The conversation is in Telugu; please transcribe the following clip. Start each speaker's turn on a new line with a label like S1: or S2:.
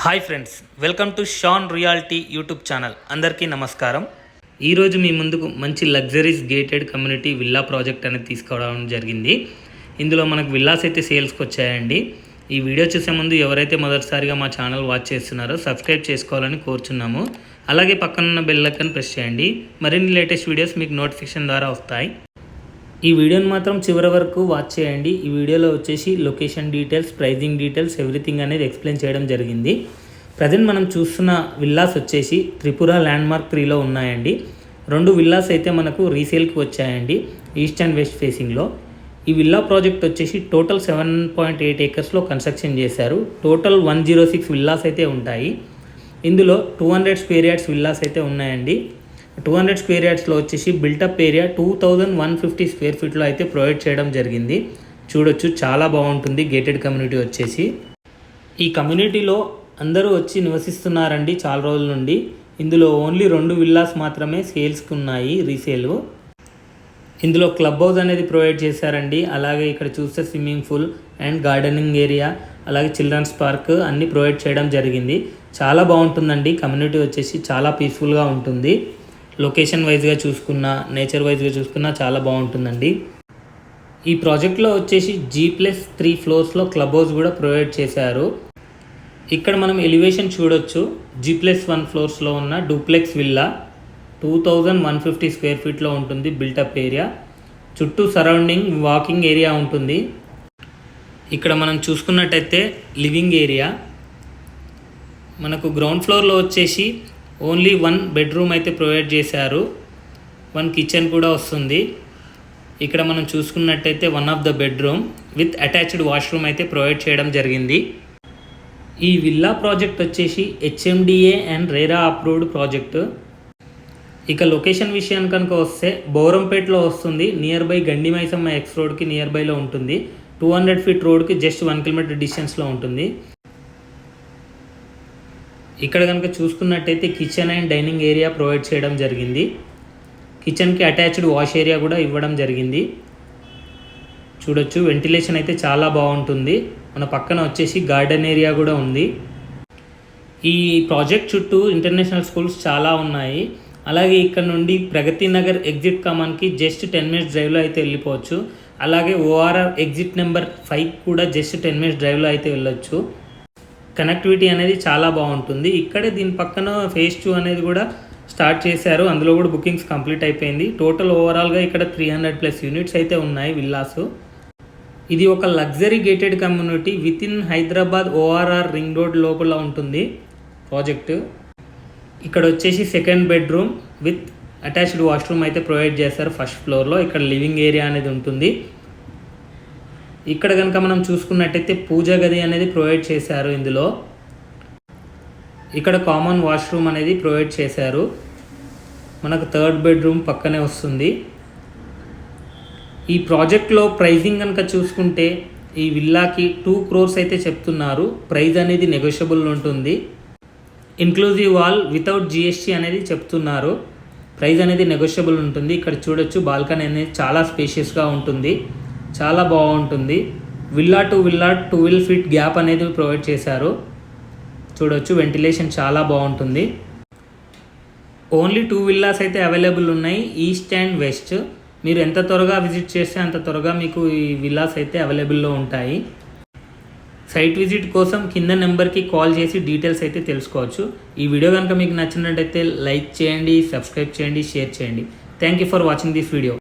S1: Hi friends, welcome to Shan reality YouTube channel. అందరికీ నమస్కారం. ఈరోజు మీ ముందుకు మంచి luxurious gated community villa project అనేది తీసుకోవడం జరిగింది. ఇందులో మనకు విల్లాస్ అయితే సేల్స్కి వచ్చాయండి. ఈ వీడియో చూసే ముందు ఎవరైతే మొదటిసారిగా మా ఛానల్ వాచ్ చేస్తున్నారో సబ్స్క్రైబ్ చేసుకోవాలని కోరుచున్నాము. అలాగే పక్కనున్న బెల్ ఐకాన్ ప్రెస్ చేయండి. మరిన్ని లేటెస్ట్ వీడియోస్ మీకు నోటిఫికేషన్ ద్వారా వస్తాయి. ఈ వీడియోని మాత్రం చివరి వరకు వాచ్ చేయండి. ఈ వీడియోలో వచ్చేసి location details, pricing details, everything అనేది ఎక్స్ప్లెయిన్ చేయడం జరిగింది. ప్రజెంట్ మనం చూస్తున్న విల్లాస్ వచ్చేసి త్రిపుర ల్యాండ్మార్క్ 3లో ఉన్నాయండి. 2 విల్లాస్ అయితే మనకు రీసేల్కి వచ్చాయండి ఈస్ట్ అండ్ వెస్ట్ ఫేసింగ్లో. ఈ విల్లా ప్రాజెక్ట్ వచ్చేసి టోటల్ 7.8 ఏకర్స్లో కన్స్ట్రక్షన్ చేశారు. టోటల్ 106 విల్లాస్ అయితే ఉంటాయి. ఇందులో 200 స్క్వేర్ యార్డ్స్ విల్లాస్ అయితే ఉన్నాయండి. 200 స్క్వేర్ యార్డ్స్లో వచ్చేసి బిల్టప్ ఏరియా 2150 స్క్వేర్ ఫీట్లో అయితే ప్రొవైడ్ చేయడం జరిగింది. చూడొచ్చు, చాలా బాగుంటుంది గేటెడ్ కమ్యూనిటీ వచ్చేసి. ఈ కమ్యూనిటీలో అందరూ వచ్చి నివసిస్తున్నారండి చాలా రోజుల నుండి. ఇందులో ఓన్లీ 2 విల్లాస్ మాత్రమే సేల్స్కి ఉన్నాయి రీసేల్. ఇందులో క్లబ్ హౌస్ అనేది ప్రొవైడ్ చేశారండి. అలాగే ఇక్కడ చూస్తే swimming pool and gardening area, అలాగే చిల్డ్రన్స్ పార్క్ అన్నీ ప్రొవైడ్ చేయడం జరిగింది. చాలా బాగుంటుందండి కమ్యూనిటీ వచ్చేసి, చాలా పీస్ఫుల్గా ఉంటుంది. లొకేషన్ వైజ్గా చూసుకున్నా, నేచర్ వైజ్గా చూసుకున్నా చాలా బాగుంటుందండి. ఈ ప్రాజెక్ట్లో వచ్చేసి G+3 ఫ్లోర్స్లో క్లబ్ హౌస్ కూడా ప్రొవైడ్ చేశారు. ఇక్కడ మనం ఎలివేషన్ చూడొచ్చు. G+1 ఫ్లోర్స్లో ఉన్న డూప్లెక్స్ విల్లా 2150 స్క్వేర్ ఫీట్లో ఉంటుంది బిల్టప్ ఏరియా. చుట్టూ సరౌండింగ్ వాకింగ్ ఏరియా ఉంటుంది. ఇక్కడ మనం చూసుకున్నట్టయితే లివింగ్ ఏరియా. మనకు గ్రౌండ్ ఫ్లోర్లో వచ్చేసి ఓన్లీ 1 బెడ్రూమ్ అయితే ప్రొవైడ్ చేశారు. 1 కిచెన్ కూడా వస్తుంది. ఇక్కడ మనం చూసుకున్నట్టయితే 1 of the bedroom with attached washroom అయితే ప్రొవైడ్ చేయడం జరిగింది. ఈ విల్లా ప్రాజెక్ట్ వచ్చేసి HMDA and RERA approved project. ఇక లొకేషన్ విషయానికి కనుక వస్తే బౌరంపేటలో వస్తుంది. నియర్ బై గండిమైసమ్మ ఎక్స్ రోడ్కి నియర్ బైలో ఉంటుంది. 200 ఫీట్ రోడ్కి జస్ట్ 1 కిలోమీటర్ డిస్టెన్స్లో ఉంటుంది. ఇక్కడ కనుక చూసుకున్నట్టయితే kitchen and dining area provide చేయడం జరిగింది. కిచెన్కి అటాచ్డ్ వాష్ ఏరియా కూడా ఇవ్వడం జరిగింది. చూడొచ్చు, వెంటిలేషన్ అయితే చాలా బాగుంటుంది. మన పక్కన వచ్చేసి గార్డెన్ ఏరియా కూడా ఉంది. ఈ ప్రాజెక్ట్ చుట్టూ ఇంటర్నేషనల్ స్కూల్స్ చాలా ఉన్నాయి. అలాగే ఇక్కడ నుండి Pragathi Nagar exit కామన్కి just 10 minutes డ్రైవ్లో అయితే వెళ్ళిపోవచ్చు. అలాగే ORR ఎగ్జిట్ నెంబర్ 5 కూడా జస్ట్ 10 మినిట్స్ డ్రైవ్లో అయితే వెళ్ళొచ్చు. కనెక్టివిటీ అనేది చాలా బాగుంటుంది. ఇక్కడే దీని పక్కన ఫేజ్ 2 అనేది కూడా స్టార్ట్ చేశారు. అందులో కూడా బుకింగ్స్ కంప్లీట్ అయిపోయింది. టోటల్ ఓవరాల్గా ఇక్కడ 300+ యూనిట్స్ అయితే ఉన్నాయి విల్లాస్. ఇది ఒక luxury gated community with in Hyderabad ORR ring road లోపల ఉంటుంది ప్రాజెక్టు. ఇక్కడ వచ్చేసి 2nd bedroom with attached washroom అయితే ప్రొవైడ్ చేశారు ఫస్ట్ ఫ్లోర్లో. ఇక్కడ లివింగ్ ఏరియా అనేది ఉంటుంది. ఇక్కడ కనుక మనం చూసుకున్నట్టయితే పూజా గది అనేది ప్రొవైడ్ చేశారు. ఇందులో ఇక్కడ కామన్ వాష్రూమ్ అనేది ప్రొవైడ్ చేశారు. మనకు 3rd బెడ్రూమ్ పక్కనే వస్తుంది. ఈ ప్రాజెక్ట్లో ప్రైజింగ్ కనుక చూసుకుంటే ఈ విల్లాకి 2 crores అయితే చెప్తున్నారు. ప్రైస్ అనేది నెగోషియబుల్ ఉంటుంది. ఇన్క్లూజివ్ ఆల్ వితౌట్ GST అనేది చెప్తున్నారు. ప్రైస్ అనేది నెగోషియబుల్ ఉంటుంది. ఇక్కడ చూడొచ్చు, బాల్కనీ అనేది చాలా స్పేషియస్గా ఉంటుంది, చాలా బాగుంటుంది. Villa to villa 12 feet gap అనేది ప్రొవైడ్ చేశారు. చూడొచ్చు, వెంటిలేషన్ చాలా బాగుంటుంది. ఓన్లీ 2 విల్లాస్ అయితే అవైలబుల్ ఉన్నాయి, ఈస్ట్ అండ్ వెస్ట్. మీరు ఎంత త్వరగా విజిట్ చేస్తే అంత త్వరగా మీకు ఈ విల్లాస్ అయితే అవైలబుల్లో ఉంటాయి. సైట్ విజిట్ కోసం కింద నెంబర్కి కాల్ చేసి డీటెయిల్స్ అయితే తెలుసుకోవచ్చు. ఈ వీడియో కనుక మీకు నచ్చినట్టయితే లైక్ చేయండి, సబ్స్క్రైబ్ చేయండి, షేర్ చేయండి. Thank you for watching this video.